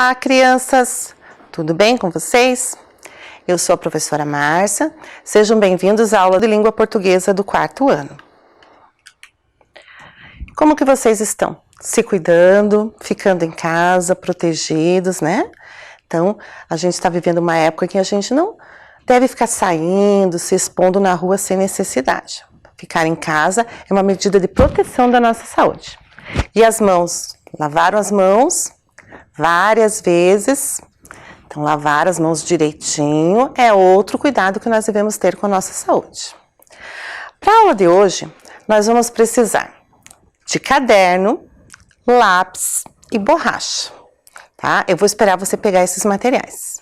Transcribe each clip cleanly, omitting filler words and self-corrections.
Olá, crianças! Tudo bem com vocês? Eu sou a professora Márcia. Sejam bem-vindos à aula de língua portuguesa do 4º ano. Como que vocês estão? Se cuidando, ficando em casa, protegidos, né? Então, a gente está vivendo uma época que a gente não deve ficar saindo, se expondo na rua sem necessidade. Ficar em casa é uma medida de proteção da nossa saúde. E as mãos? Lavaram as mãos várias vezes. Então, lavar as mãos direitinho é outro cuidado que nós devemos ter com a nossa saúde. Para a aula de hoje, nós vamos precisar de caderno, lápis e borracha, tá? Eu vou esperar você pegar esses materiais.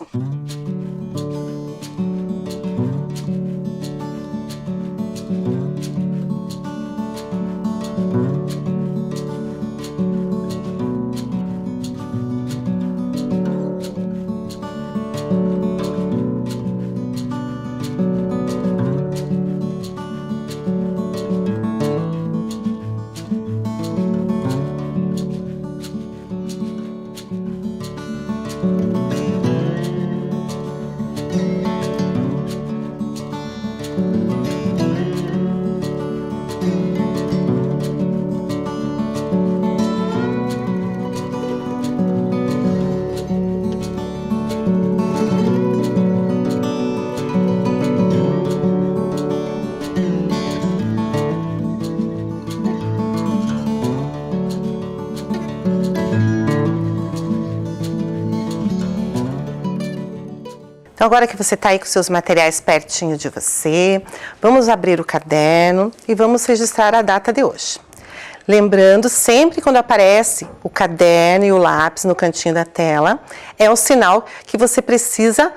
Então, agora que você está aí com seus materiais pertinho de você, vamos abrir o caderno e vamos registrar a data de hoje. Lembrando, sempre quando aparece o caderno e o lápis no cantinho da tela, é o sinal que você precisa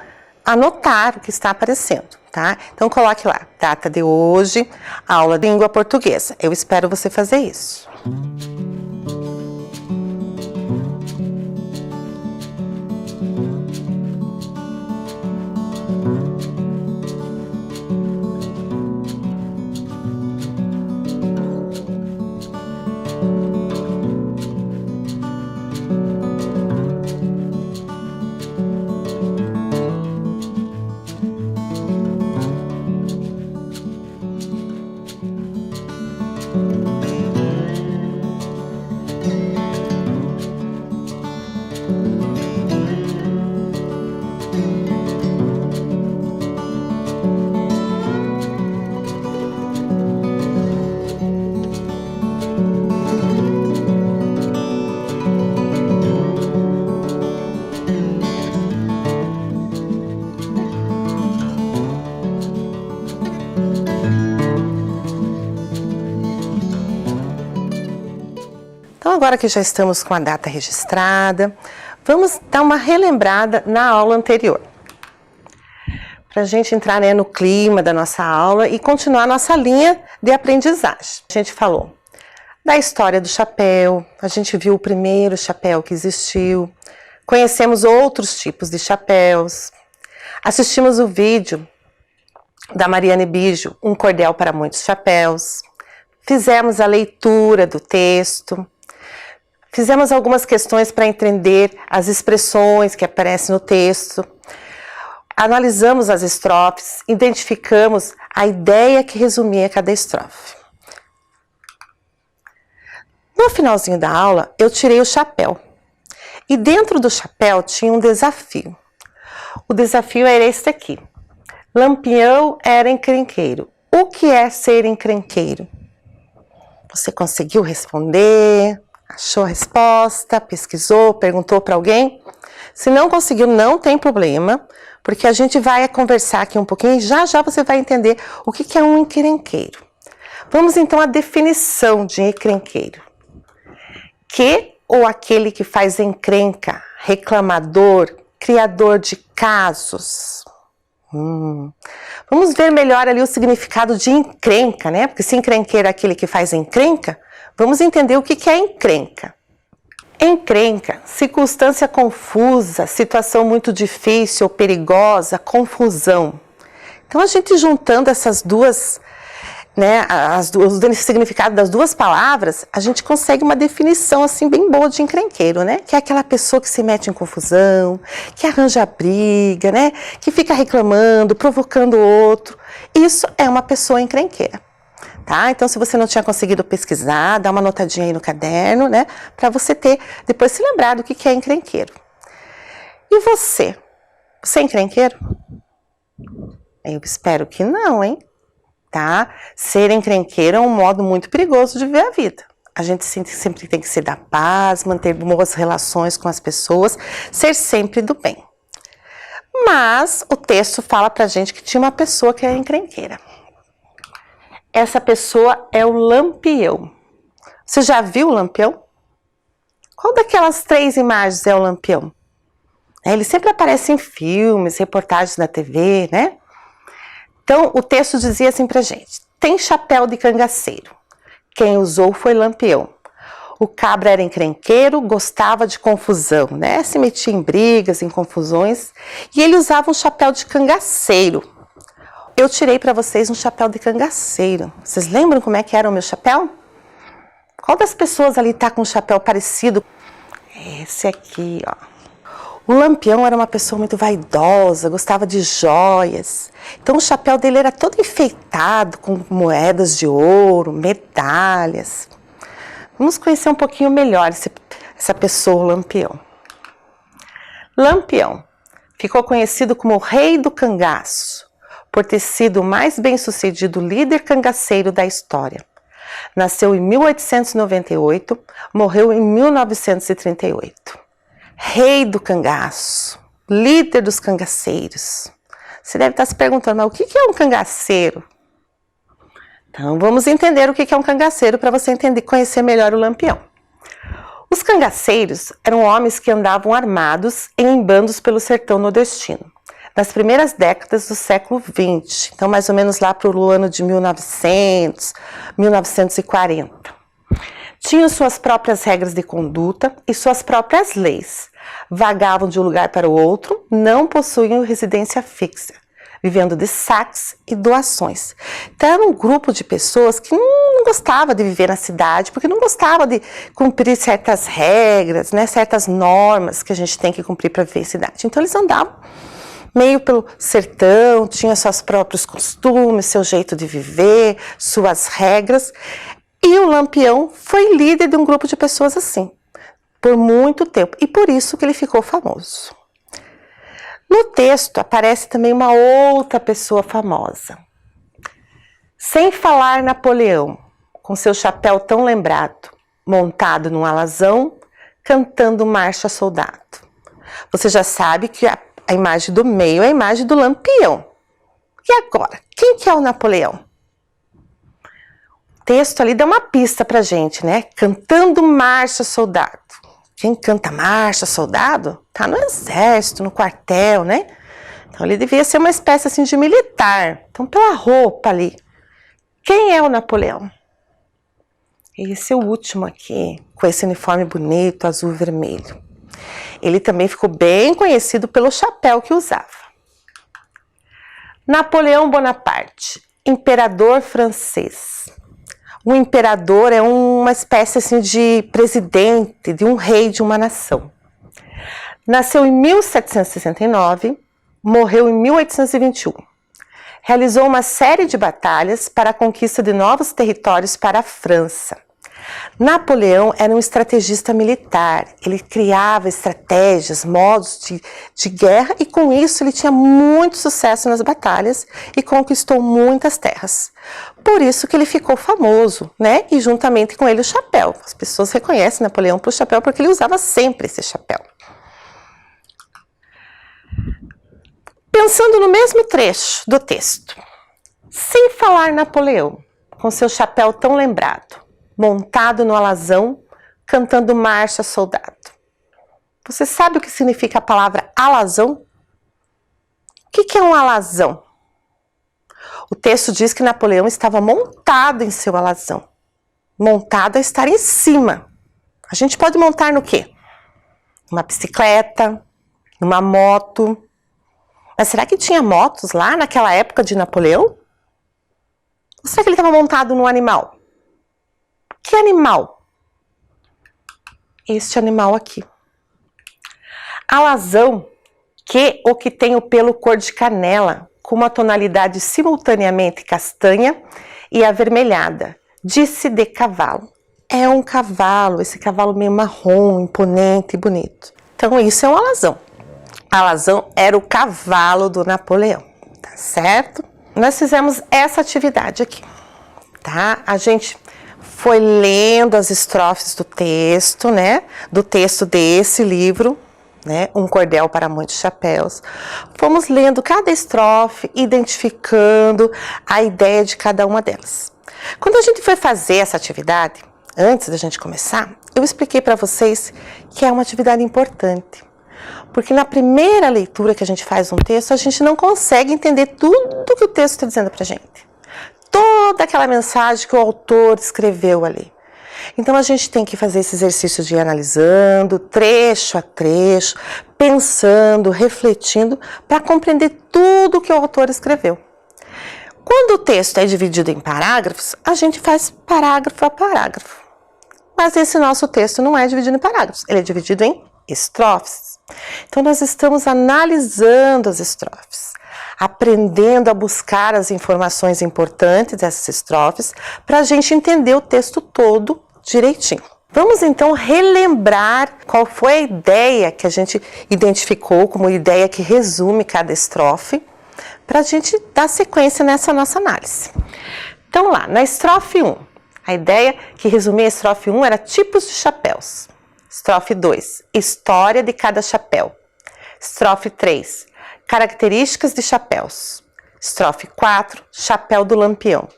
anotar o que está aparecendo, tá? Então, coloque lá, data de hoje, aula de língua portuguesa. Eu espero você fazer isso. Então, agora que já estamos com a data registrada, vamos dar uma relembrada na aula anterior. Para a gente entrar, né, no clima da nossa aula e continuar a nossa linha de aprendizagem. A gente falou da história do chapéu, a gente viu o primeiro chapéu que existiu, conhecemos outros tipos de chapéus, assistimos o vídeo da Mariane Bijo, Um Cordel para Muitos Chapéus, fizemos a leitura do texto, fizemos algumas questões para entender as expressões que aparecem no texto, analisamos as estrofes, identificamos a ideia que resumia cada estrofe. No finalzinho da aula, eu tirei o chapéu. E dentro do chapéu tinha um desafio. O desafio era esse aqui. Lampião era encrenqueiro. O que é ser encrenqueiro? Você conseguiu responder? Achou a resposta? Pesquisou? Perguntou para alguém? Se não conseguiu, não tem problema, porque a gente vai conversar aqui um pouquinho e já já você vai entender o que é um encrenqueiro. Vamos então à definição de encrenqueiro. Que ou aquele que faz encrenca, reclamador, criador de casos. Vamos ver melhor ali o significado de encrenca, né? Porque se encrenqueiro é aquele que faz encrenca, vamos entender o que é encrenca. Encrenca, circunstância confusa, situação muito difícil ou perigosa, confusão. Então, a gente juntando essas duas né, o significado das duas palavras, a gente consegue uma definição assim bem boa de encrenqueiro, né? Que é aquela pessoa que se mete em confusão, que arranja briga, né? Que fica reclamando, provocando o outro. Isso é uma pessoa encrenqueira, tá? Então, se você não tinha conseguido pesquisar, dá uma notadinha aí no caderno, né? Para você depois se lembrar do que é encrenqueiro. E você? Você é encrenqueiro? Eu espero que não, hein? Tá? Ser encrenqueiro é um modo muito perigoso de viver a vida. A gente sempre tem que ser da paz, manter boas relações com as pessoas, ser sempre do bem. Mas o texto fala pra gente que tinha uma pessoa que era encrenqueira. Essa pessoa é o Lampião. Você já viu o Lampião? Qual daquelas 3 imagens é o Lampião? Ele sempre aparece em filmes, reportagens na TV, né? Então, o texto dizia assim pra gente: tem chapéu de cangaceiro. Quem usou foi Lampião. O cabra era encrenqueiro, gostava de confusão, né? Se metia em brigas, em confusões. E ele usava um chapéu de cangaceiro. Eu tirei para vocês um chapéu de cangaceiro. Vocês lembram como é que era o meu chapéu? Qual das pessoas ali tá com um chapéu parecido? Esse aqui, ó. O Lampião era uma pessoa muito vaidosa, gostava de joias. Então o chapéu dele era todo enfeitado com moedas de ouro, medalhas. Vamos conhecer um pouquinho melhor essa pessoa, o Lampião. Lampião ficou conhecido como o Rei do Cangaço, por ter sido o mais bem-sucedido líder cangaceiro da história. Nasceu em 1898, morreu em 1938. Rei do cangaço, líder dos cangaceiros. Você deve estar se perguntando, mas o que é um cangaceiro? Então, vamos entender o que é um cangaceiro para você conhecer melhor o Lampião. Os cangaceiros eram homens que andavam armados em bandos pelo sertão nordestino, nas primeiras décadas do século XX, então mais ou menos lá para o ano de 1900, 1940. Tinham suas próprias regras de conduta e suas próprias leis. Vagavam de um lugar para o outro, não possuíam residência fixa, vivendo de saques e doações. Então era um grupo de pessoas que não gostava de viver na cidade, porque não gostava de cumprir certas regras, né, certas normas que a gente tem que cumprir para viver em cidade. Então eles andavam meio pelo sertão, tinham seus próprios costumes, seu jeito de viver, suas regras. E o Lampião foi líder de um grupo de pessoas assim, por muito tempo, e por isso que ele ficou famoso. No texto aparece também uma outra pessoa famosa. Sem falar Napoleão, com seu chapéu tão lembrado, montado num alazão, cantando marcha soldado. Você já sabe que a imagem do meio é a imagem do Lampião. E agora, quem que é o Napoleão? O texto ali dá uma pista pra gente, né? Cantando marcha soldado. Quem canta marcha soldado tá no exército, no quartel, né? Então ele devia ser uma espécie assim de militar. Então pela roupa ali. Quem é o Napoleão? Esse é o último aqui, com esse uniforme bonito, azul e vermelho. Ele também ficou bem conhecido pelo chapéu que usava. Napoleão Bonaparte, imperador francês. O imperador é uma espécie assim de presidente, de um rei de uma nação. Nasceu em 1769, morreu em 1821. Realizou uma série de batalhas para a conquista de novos territórios para a França. Napoleão era um estrategista militar, ele criava estratégias, modos de guerra e com isso ele tinha muito sucesso nas batalhas e conquistou muitas terras. Por isso que ele ficou famoso, né? E juntamente com ele o chapéu. As pessoas reconhecem Napoleão pelo chapéu porque ele usava sempre esse chapéu. Pensando no mesmo trecho do texto, sem falar Napoleão, com seu chapéu tão lembrado, montado no alazão, cantando marcha soldado. Você sabe o que significa a palavra alazão? O que é um alazão? O texto diz que Napoleão estava montado em seu alazão. Montado é estar em cima. A gente pode montar no quê? Numa bicicleta, numa moto. Mas será que tinha motos lá naquela época de Napoleão? será que ele estava montado num animal? Que animal? Este animal aqui. Alazão, que tem o pelo cor de canela, com uma tonalidade simultaneamente castanha e avermelhada. Disse de cavalo. É um cavalo, esse cavalo meio marrom, imponente e bonito. Então isso é um alazão. Alazão era o cavalo do Napoleão, tá certo? Nós fizemos essa atividade aqui, tá? A gente foi lendo as estrofes do texto, né? Do texto desse livro, né? Um Cordel para Muitos Chapéus. Fomos lendo cada estrofe, identificando a ideia de cada uma delas. Quando a gente foi fazer essa atividade, antes da gente começar, eu expliquei para vocês que é uma atividade importante. Porque na primeira leitura que a gente faz um texto, a gente não consegue entender tudo que o texto está dizendo para a gente. Toda aquela mensagem que o autor escreveu ali. Então a gente tem que fazer esse exercício de ir analisando, trecho a trecho, pensando, refletindo, para compreender tudo que o autor escreveu. Quando o texto é dividido em parágrafos, a gente faz parágrafo a parágrafo. Mas esse nosso texto não é dividido em parágrafos, ele é dividido em estrofes. Então nós estamos analisando as estrofes, aprendendo a buscar as informações importantes dessas estrofes para a gente entender o texto todo direitinho. Vamos então relembrar qual foi a ideia que a gente identificou como ideia que resume cada estrofe, para a gente dar sequência nessa nossa análise. Então lá, na estrofe 1, a ideia que resumia a estrofe 1 era tipos de chapéus. Estrofe 2, história de cada chapéu. Estrofe 3, características de chapéus. Estrofe 4, chapéu do Lampião.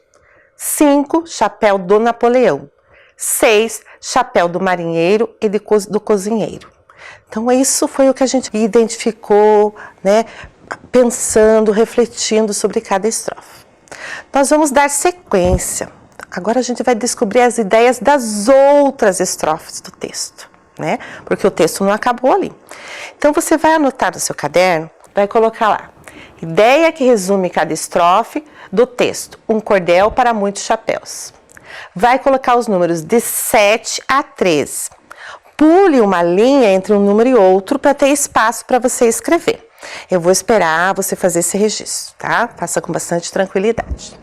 5, chapéu do Napoleão. 6, chapéu do marinheiro e do cozinheiro. Então isso foi o que a gente identificou, né? Pensando, refletindo sobre cada estrofe. Nós vamos dar sequência. Agora a gente vai descobrir as ideias das outras estrofes do texto, né? Porque o texto não acabou ali. Então você vai anotar no seu caderno, vai colocar lá, ideia que resume cada estrofe do texto, um cordel para muitos chapéus. Vai colocar os números de 7 a 13. Pule uma linha entre um número e outro para ter espaço para você escrever. Eu vou esperar você fazer esse registro, tá? Faça com bastante tranquilidade.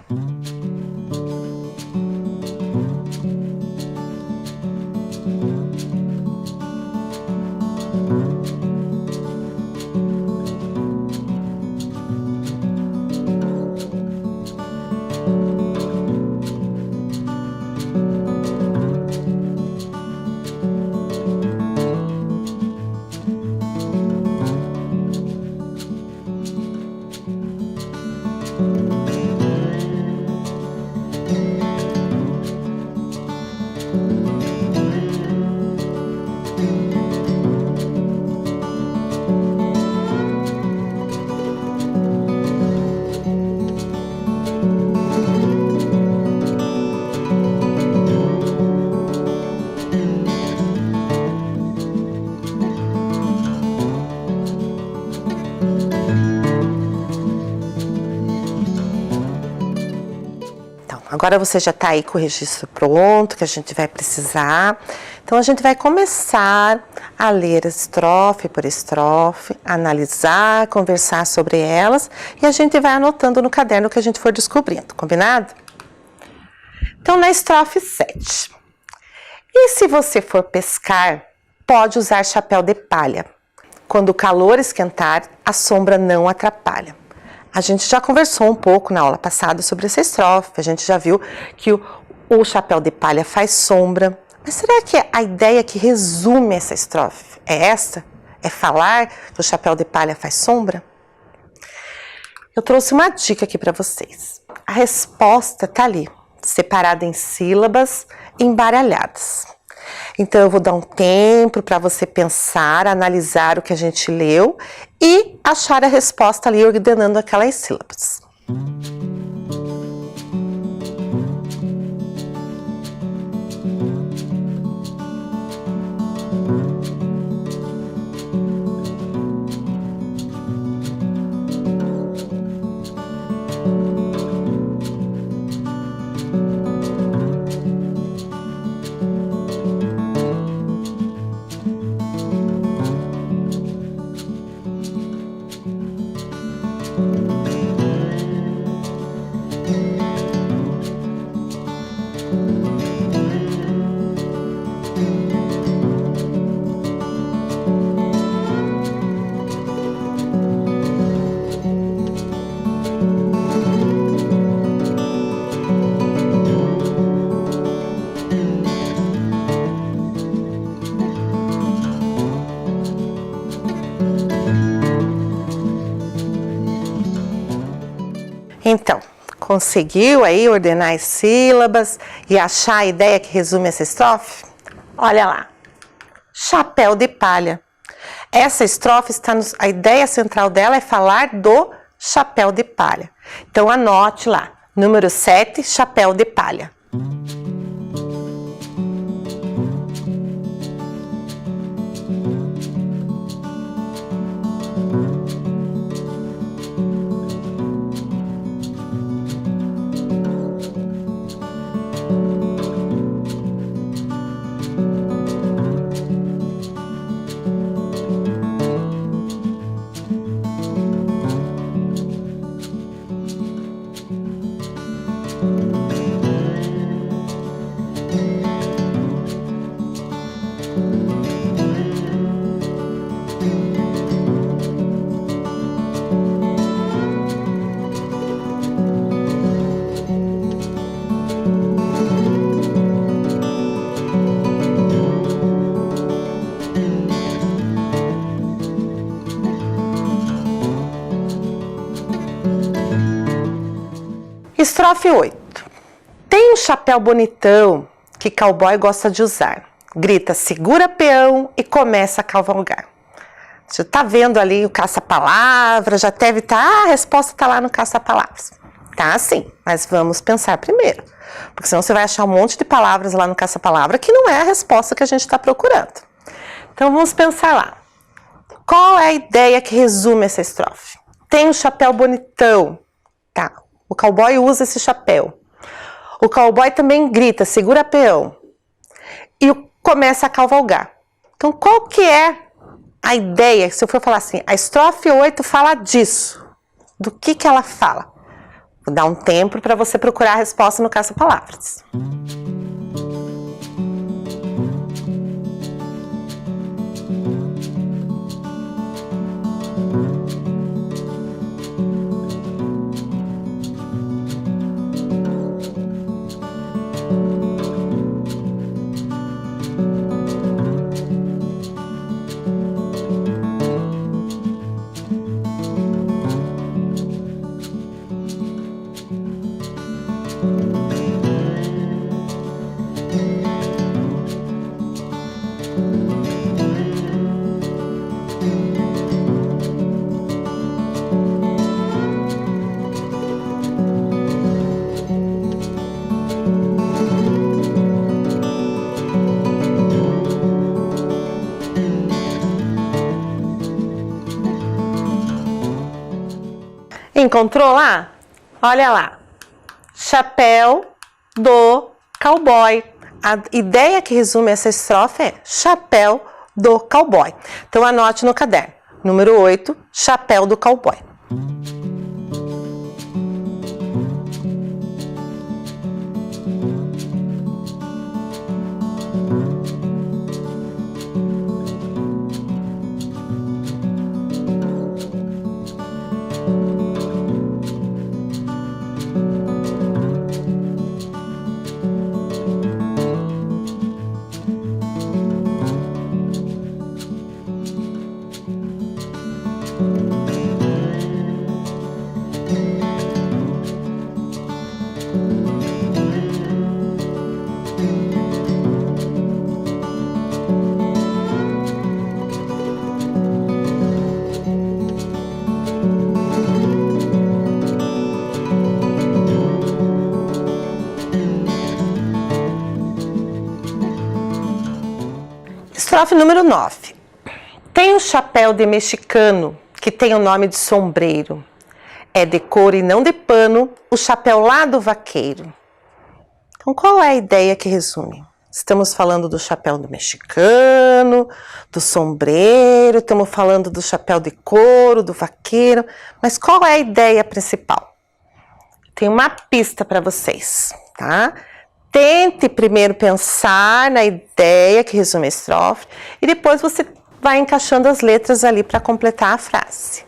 Agora você já está aí com o registro pronto, que a gente vai precisar. Então, a gente vai começar a ler estrofe por estrofe, analisar, conversar sobre elas, e a gente vai anotando no caderno o que a gente for descobrindo, combinado? Então, na estrofe 7. E se você for pescar, pode usar chapéu de palha. Quando o calor esquentar, a sombra não atrapalha. A gente já conversou um pouco na aula passada sobre essa estrofe, a gente já viu que o chapéu de palha faz sombra. Mas será que a ideia que resume essa estrofe é esta? É falar que o chapéu de palha faz sombra? Eu trouxe uma dica aqui para vocês. A resposta está ali, separada em sílabas embaralhadas. Então, eu vou dar um tempo para você pensar, analisar o que a gente leu e achar a resposta ali ordenando aquelas sílabas. Então, conseguiu aí ordenar as sílabas e achar a ideia que resume essa estrofe? Olha lá, chapéu de palha. Essa estrofe a ideia central dela é falar do chapéu de palha. Então anote lá, número 7, chapéu de palha. Estrofe 8. Tem um chapéu bonitão que cowboy gosta de usar. Grita, segura peão e começa a cavalgar. Você está vendo ali o caça-palavras, já deve estar, a resposta está lá no caça-palavras. Tá sim, mas vamos pensar primeiro. Porque senão você vai achar um monte de palavras lá no caça-palavra que não é a resposta que a gente está procurando. Então vamos pensar lá. Qual é a ideia que resume essa estrofe? Tem um chapéu bonitão. Tá. O cowboy usa esse chapéu. O cowboy também grita, segura peão. E começa a cavalgar. Então, qual que é a ideia? Se eu for falar assim, a estrofe 8 fala disso. Do que ela fala? Vou dar um tempo para você procurar a resposta no caça-palavras. Encontrou lá? Olha lá. Chapéu do cowboy. A ideia que resume essa estrofe é chapéu do cowboy. Então anote no caderno. Número 8, chapéu do cowboy. Estrofe número 9. Tem um chapéu de mexicano que tem o nome de sombreiro. É de couro e não de pano, o chapéu lá do vaqueiro. Então, qual é a ideia que resume? Estamos falando do chapéu do mexicano, do sombreiro, estamos falando do chapéu de couro, do vaqueiro, mas qual é a ideia principal? Tem uma pista para vocês, tá? Tente primeiro pensar na ideia que resume a estrofe e depois você vai encaixando as letras ali para completar a frase.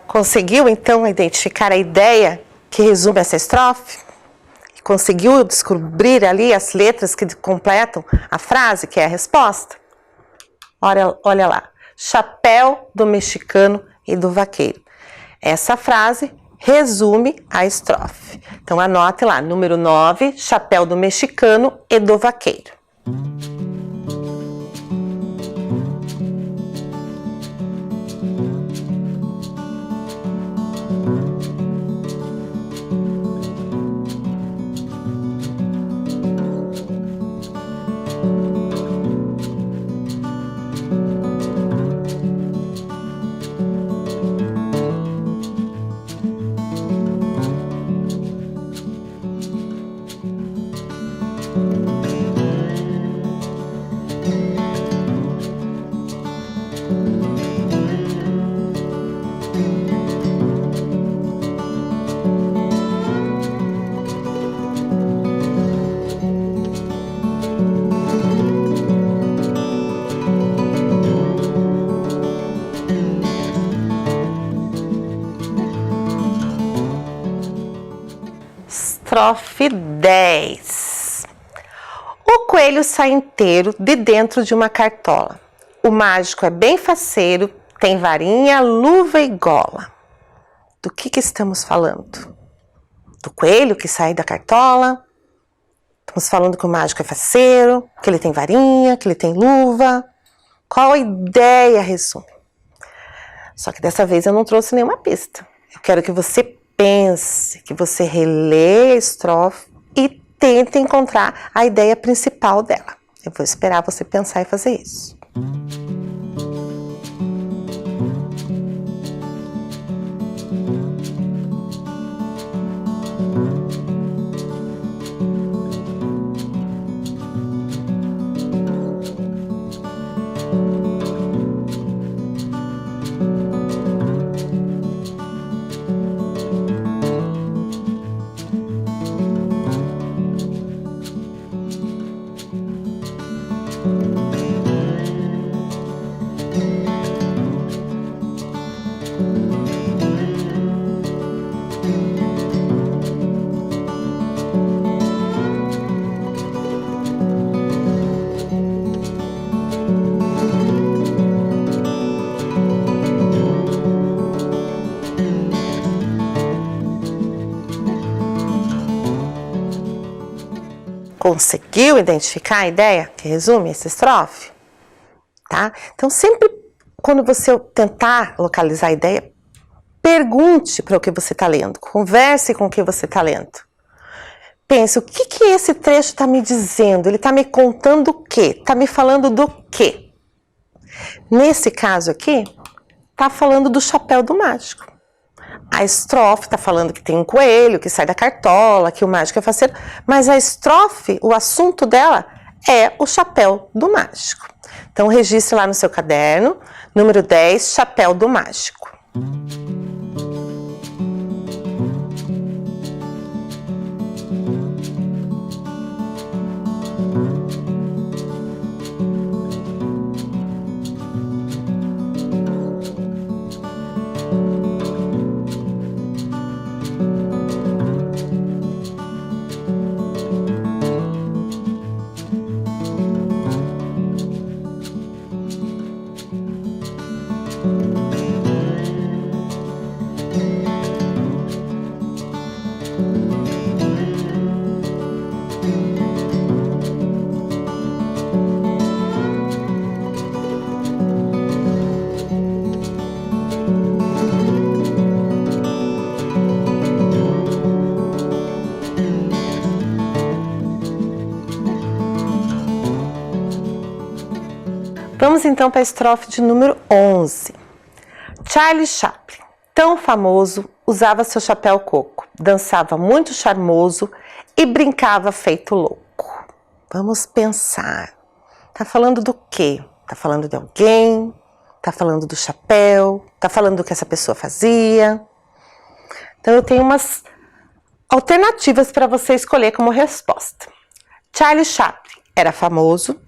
Conseguiu, então, identificar a ideia que resume essa estrofe? Conseguiu descobrir ali as letras que completam a frase, que é a resposta? Olha lá. Chapéu do mexicano e do vaqueiro. Essa frase resume a estrofe. Então, anote lá, número 9, chapéu do mexicano e do vaqueiro. Estrofe 10. O coelho sai inteiro de dentro de uma cartola. O mágico é bem faceiro, tem varinha, luva e gola. Do que estamos falando? Do coelho que sai da cartola? Estamos falando que o mágico é faceiro, que ele tem varinha, que ele tem luva. Qual a ideia resume? Só que dessa vez eu não trouxe nenhuma pista. Eu quero que você pense, que você releia a estrofe e tente encontrar a ideia principal dela. Eu vou esperar você pensar e fazer isso. Conseguiu identificar a ideia que resume essa estrofe? Tá? Então, sempre quando você tentar localizar a ideia, pergunte para o que você está lendo, converse com o que você está lendo. Pense, o que esse trecho está me dizendo? Ele está me contando o quê? Está me falando do quê? Nesse caso aqui, está falando do chapéu do mágico. A estrofe está falando que tem um coelho que sai da cartola, que o mágico é faceiro, mas a estrofe, o assunto dela é o chapéu do mágico. Então, registre lá no seu caderno, número 10, chapéu do mágico. Vamos então para a estrofe de número 11. Charlie Chaplin, tão famoso, usava seu chapéu coco, dançava muito charmoso e brincava feito louco. Vamos pensar. Tá falando do quê? Tá falando de alguém? Tá falando do chapéu? Tá falando do que essa pessoa fazia? Então eu tenho umas alternativas para você escolher como resposta. Charlie Chaplin era famoso.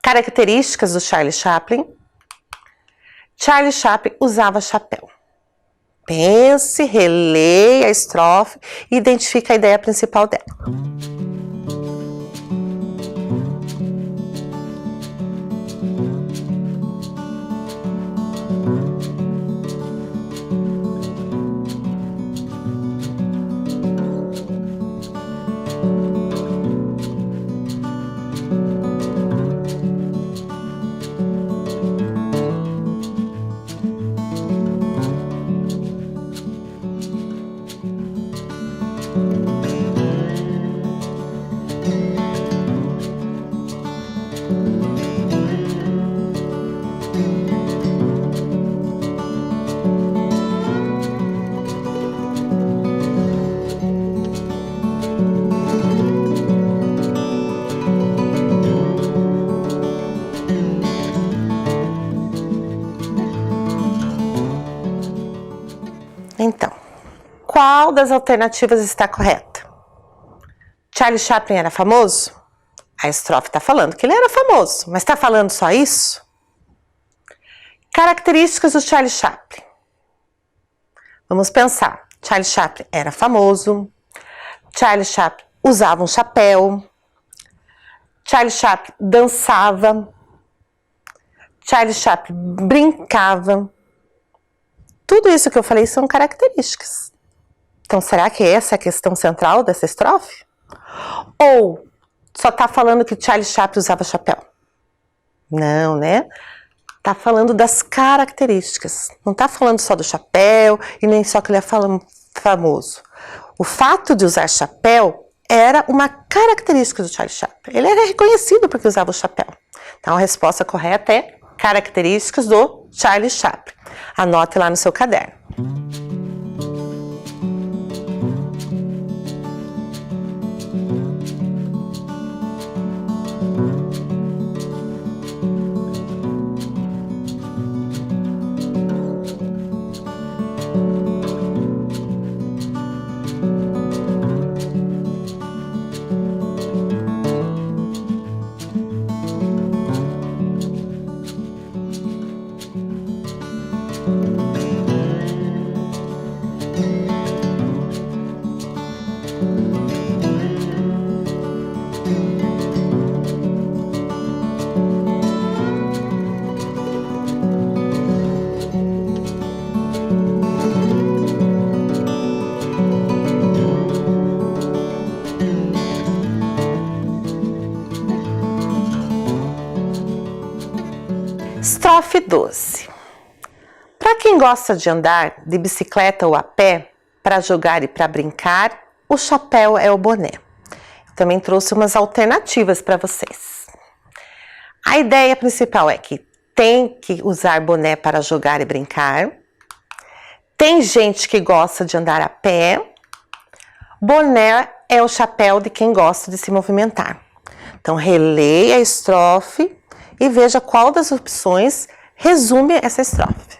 Características do Charlie Chaplin. Charlie Chaplin usava chapéu. Pense, releia a estrofe e identifique a ideia principal dela. Então, qual das alternativas está correta? Charlie Chaplin era famoso? A estrofe está falando que ele era famoso, mas está falando só isso? Características do Charlie Chaplin. Vamos pensar. Charlie Chaplin era famoso. Charlie Chaplin usava um chapéu. Charlie Chaplin dançava. Charlie Chaplin brincava. Tudo isso que eu falei são características. Então, será que essa é a questão central dessa estrofe? Ou só está falando que Charlie Chaplin usava chapéu? Não, né? Está falando das características. Não está falando só do chapéu e nem só que ele é famoso. O fato de usar chapéu era uma característica do Charlie Chaplin. Ele era reconhecido porque usava o chapéu. Então, a resposta correta é características do Charlie Chaplin. Anote lá no seu caderno. Estrofe 12. Para quem gosta de andar de bicicleta ou a pé, para jogar e para brincar, o chapéu é o boné. Eu também trouxe umas alternativas para vocês. A ideia principal é que tem que usar boné para jogar e brincar. Tem gente que gosta de andar a pé. Boné é o chapéu de quem gosta de se movimentar. Então, releia a estrofe e veja qual das opções resume essa estrofe.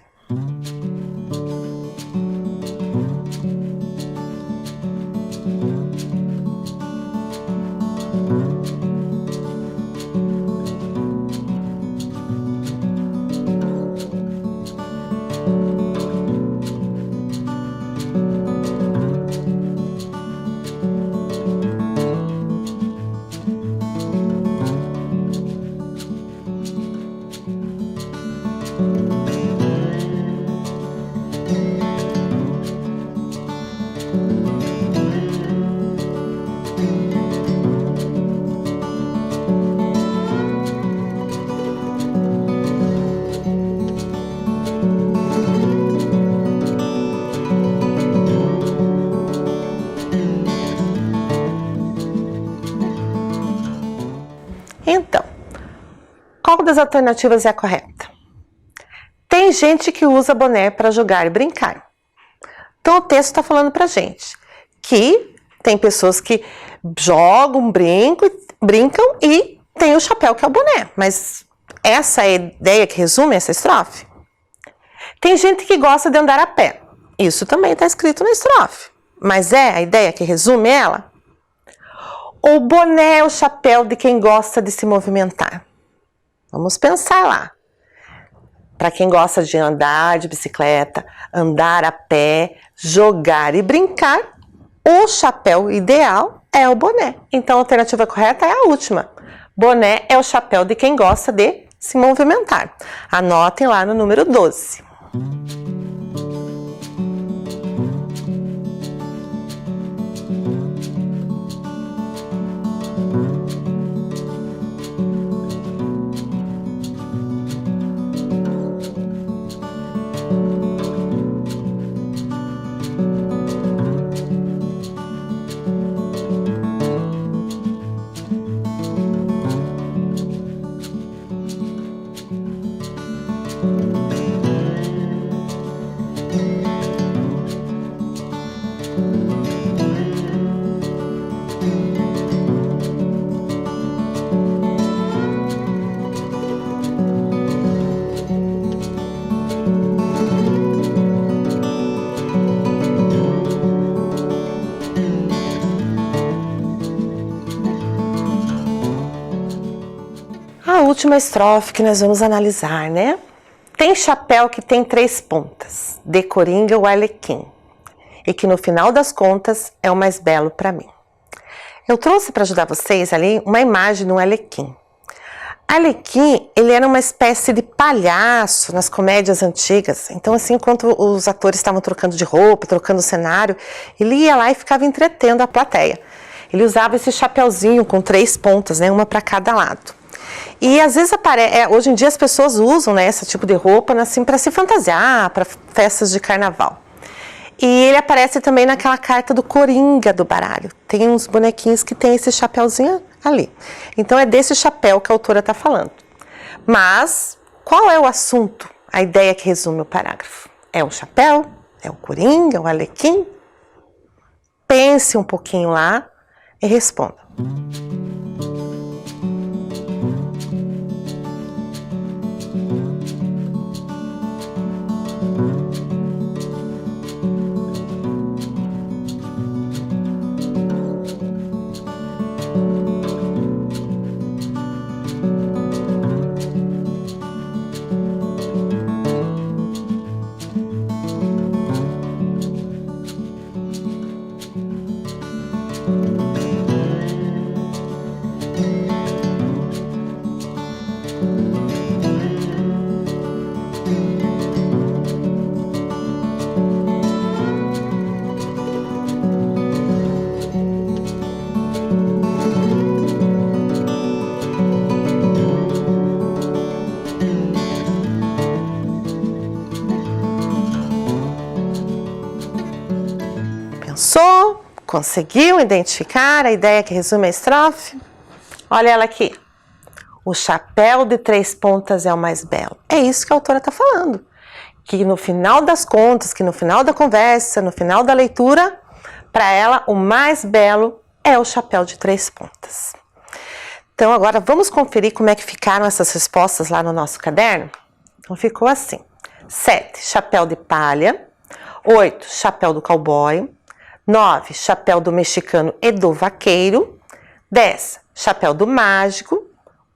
das alternativas é a correta? Tem gente que usa boné para jogar e brincar. Então o texto está falando para gente que tem pessoas que jogam, brincam e tem o chapéu que é o boné. Mas essa é a ideia que resume essa estrofe? Tem gente que gosta de andar a pé. Isso também está escrito na estrofe. Mas é a ideia que resume ela? O boné é o chapéu de quem gosta de se movimentar. Vamos pensar lá. Para quem gosta de andar de bicicleta, andar a pé, jogar e brincar, o chapéu ideal é o boné. Então a alternativa correta é a última. Boné é o chapéu de quem gosta de se movimentar. Anotem lá no número 12. A última estrofe que nós vamos analisar, né? Tem chapéu que tem 3 pontas, de coringa o arlequim, e que no final das contas é o mais belo para mim. Eu trouxe para ajudar vocês ali uma imagem de um arlequim. Arlequim, ele era uma espécie de palhaço nas comédias antigas. Então, assim, enquanto os atores estavam trocando de roupa, trocando o cenário, ele ia lá e ficava entretendo a plateia. Ele usava esse chapéuzinho com 3 pontas, né, uma para cada lado. E às vezes hoje em dia as pessoas usam, né, esse tipo de roupa assim, para se fantasiar, para festas de carnaval. E ele aparece também naquela carta do Coringa do baralho. Tem uns bonequinhos que tem esse chapéuzinho ali. Então é desse chapéu que a autora está falando. Mas qual é o assunto, a ideia que resume o parágrafo? É o chapéu? É o Coringa? O arlequim? Pense um pouquinho lá e responda. Pensou? Conseguiu identificar a ideia que resume a estrofe? Olha ela aqui. O chapéu de 3 pontas é o mais belo. É isso que a autora está falando. Que no final das contas, que no final da conversa, no final da leitura, para ela o mais belo é o chapéu de 3 pontas. Então agora vamos conferir como é que ficaram essas respostas lá no nosso caderno? Então ficou assim. 7, chapéu de palha. 8, chapéu do cowboy. 9, chapéu do mexicano e do vaqueiro. 10, chapéu do mágico.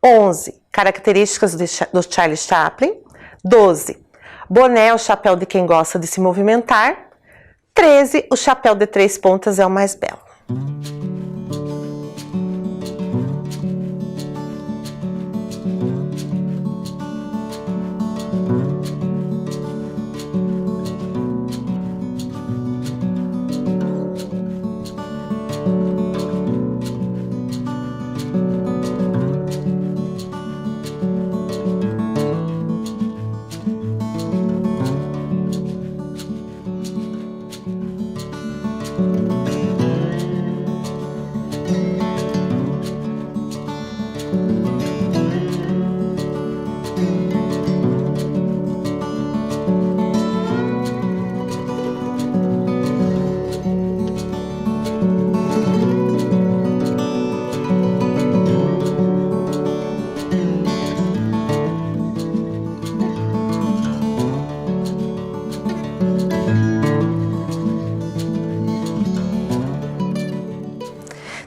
11, características do Charlie Chaplin. 12, boné é o chapéu de quem gosta de se movimentar. 13, o chapéu de 3 pontas é o mais belo.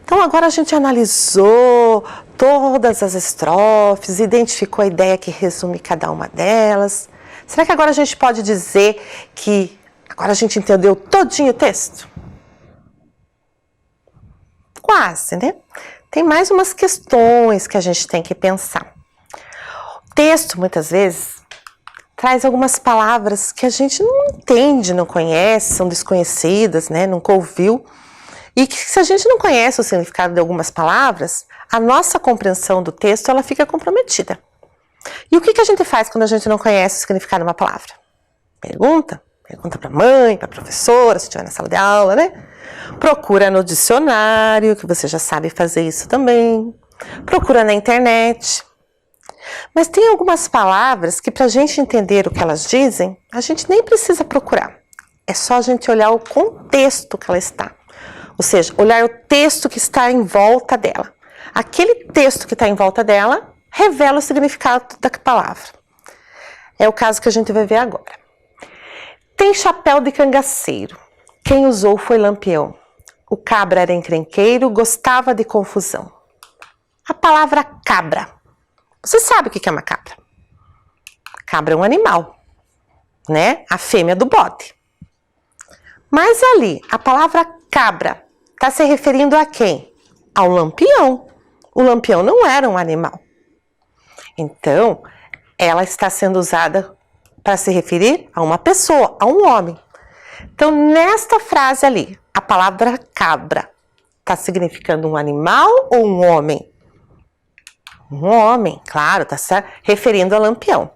Então agora a gente analisou todas as estrofes, identificou a ideia que resume cada uma delas. Será que agora a gente pode dizer que agora a gente entendeu todinho o texto? Quase, né? Tem mais umas questões que a gente tem que pensar. O texto, muitas vezes, traz algumas palavras que a gente não entende, não conhece, são desconhecidas, né? Nunca ouviu. E que se a gente não conhece o significado de algumas palavras, a nossa compreensão do texto ela fica comprometida. E o que a gente faz quando a gente não conhece o significado de uma palavra? Pergunta para a mãe, para a professora, se estiver na sala de aula, né? Procura no dicionário, que você já sabe fazer isso também. Procura na internet. Mas tem algumas palavras que para a gente entender o que elas dizem, a gente nem precisa procurar. É só a gente olhar o contexto que ela está. Ou seja, olhar o texto que está em volta dela. Aquele texto que está em volta dela revela o significado da palavra. É o caso que a gente vai ver agora. Tem chapéu de cangaceiro. Quem usou foi Lampião. O cabra era encrenqueiro, gostava de confusão. A palavra cabra. Você sabe o que é uma cabra? Cabra é um animal, né? A fêmea do bode. Mas ali, a palavra cabra está se referindo a quem? Ao Lampião. O Lampião não era um animal. Então, ela está sendo usada para se referir a uma pessoa, a um homem. Então, nesta frase ali, a palavra cabra está significando um animal ou um homem? Um homem, claro, está se referindo a Lampião.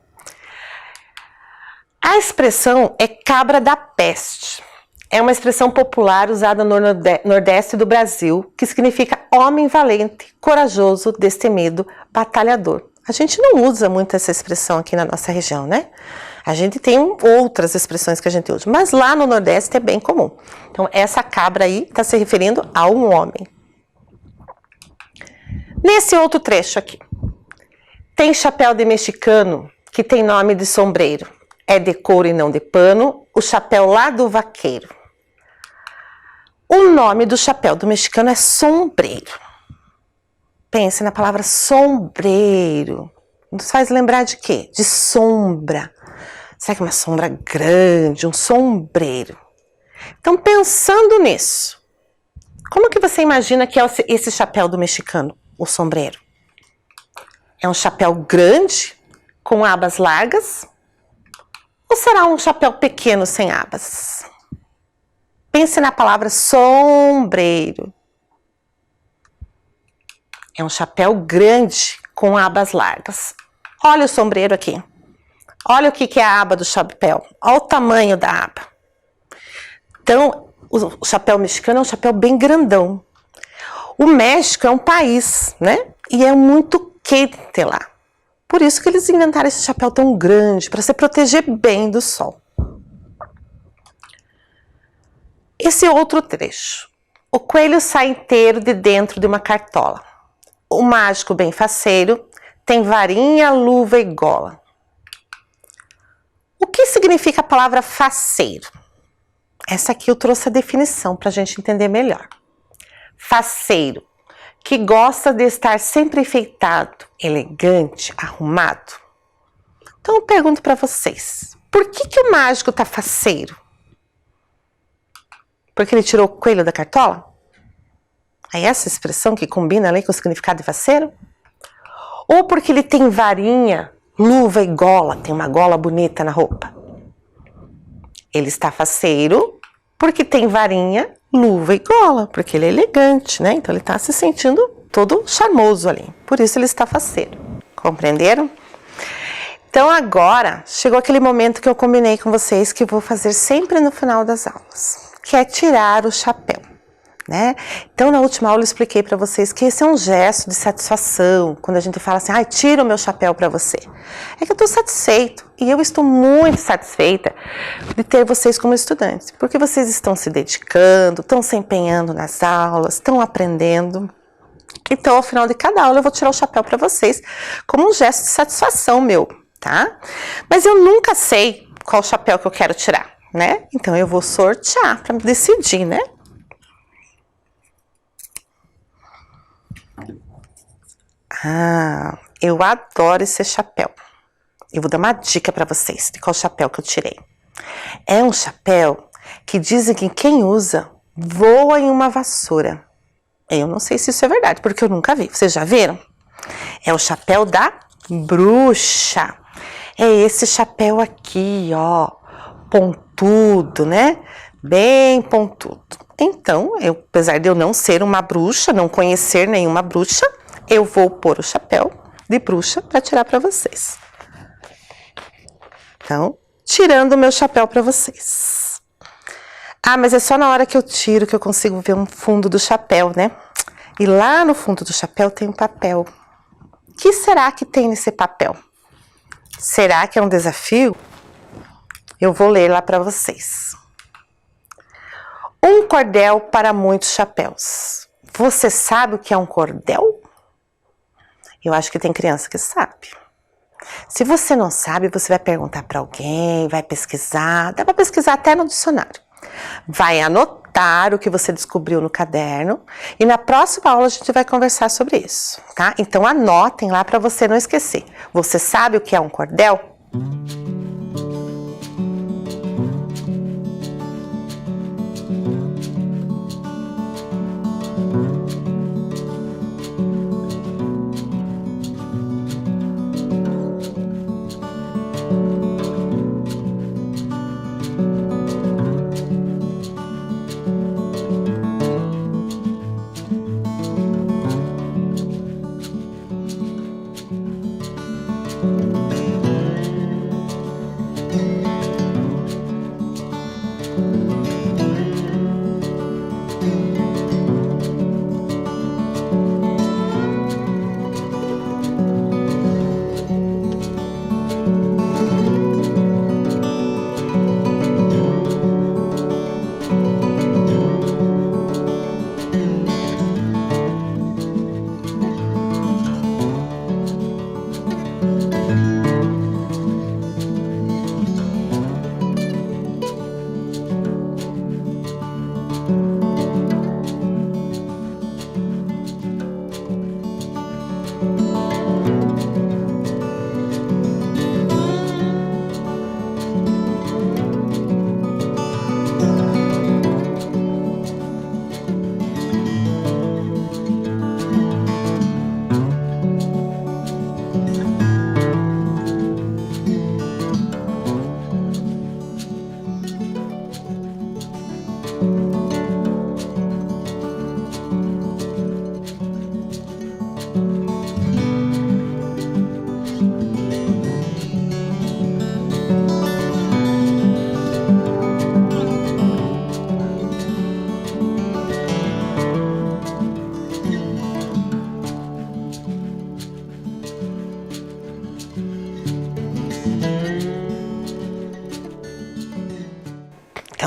A expressão é cabra da peste. É uma expressão popular usada no Nordeste do Brasil, que significa homem valente, corajoso, destemido, batalhador. A gente não usa muito essa expressão aqui na nossa região, né? A gente tem outras expressões que a gente usa, mas lá no Nordeste é bem comum. Então, essa cabra aí está se referindo a um homem. Nesse outro trecho aqui, tem chapéu de mexicano, que tem nome de sombreiro. É de couro e não de pano, o chapéu lá do vaqueiro. O nome do chapéu do mexicano é sombreiro. Pense na palavra sombreiro. Nos faz lembrar de quê? De sombra. Será que é uma sombra grande, um sombreiro? Então, pensando nisso, como que você imagina que é esse chapéu do mexicano, o sombreiro? É um chapéu grande, com abas largas? Ou será um chapéu pequeno sem abas? Pense na palavra sombreiro. É um chapéu grande com abas largas. Olha o sombreiro aqui. Olha o que é a aba do chapéu. Olha o tamanho da aba. Então, o chapéu mexicano é um chapéu bem grandão. O México é um país, né? E é muito quente lá. Por isso que eles inventaram esse chapéu tão grande, para se proteger bem do sol. Esse outro trecho. O coelho sai inteiro de dentro de uma cartola. O mágico bem faceiro tem varinha, luva e gola. O que significa a palavra faceiro? Essa aqui eu trouxe a definição para a gente entender melhor. Faceiro, que gosta de estar sempre enfeitado, elegante, arrumado. Então eu pergunto para vocês, por que o mágico está faceiro? Porque ele tirou o coelho da cartola? É essa expressão que combina ali com o significado de faceiro? Ou porque ele tem varinha, luva e gola, tem uma gola bonita na roupa? Ele está faceiro porque tem varinha, luva e gola, porque ele é elegante, né? Então ele está se sentindo todo charmoso ali. Por isso ele está faceiro. Compreenderam? Então agora chegou aquele momento que eu combinei com vocês que eu vou fazer sempre no final das aulas, que é tirar o chapéu, né? Então na última aula eu expliquei para vocês que esse é um gesto de satisfação, quando a gente fala assim, ai, tira o meu chapéu para você. É que eu estou satisfeito e eu estou muito satisfeita de ter vocês como estudantes, porque vocês estão se dedicando, estão se empenhando nas aulas, estão aprendendo. Então ao final de cada aula eu vou tirar o chapéu para vocês como um gesto de satisfação meu, tá? Mas eu nunca sei qual chapéu que eu quero tirar, né? Então eu vou sortear para decidir, né? Ah, eu adoro esse chapéu. Eu vou dar uma dica para vocês de qual chapéu que eu tirei. É um chapéu que dizem que quem usa voa em uma vassoura. Eu não sei se isso é verdade, porque eu nunca vi. Vocês já viram? É o chapéu da bruxa. É esse chapéu aqui, ó, pontudo, né? Bem pontudo. Então, apesar de eu não ser uma bruxa, não conhecer nenhuma bruxa, eu vou pôr o chapéu de bruxa para tirar para vocês. Então, tirando o meu chapéu para vocês. Ah, mas é só na hora que eu tiro que eu consigo ver um fundo do chapéu, né? E lá no fundo do chapéu tem um papel. O que será que tem nesse papel? Será que é um desafio? Eu vou ler lá para vocês. Um cordel para muitos chapéus. Você sabe o que é um cordel? Eu acho que tem criança que sabe. Se você não sabe, você vai perguntar para alguém, vai pesquisar, dá para pesquisar até no dicionário. Vai anotar o que você descobriu no caderno e na próxima aula a gente vai conversar sobre isso, tá? Então anotem lá para você não esquecer. Você sabe o que é um cordel?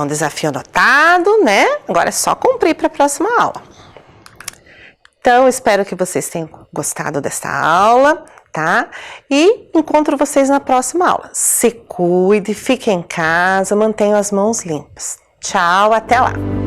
É um desafio anotado, né? Agora é só cumprir para a próxima aula. Então, espero que vocês tenham gostado dessa aula, tá? E encontro vocês na próxima aula. Se cuide, fique em casa, mantenha as mãos limpas. Tchau, até lá!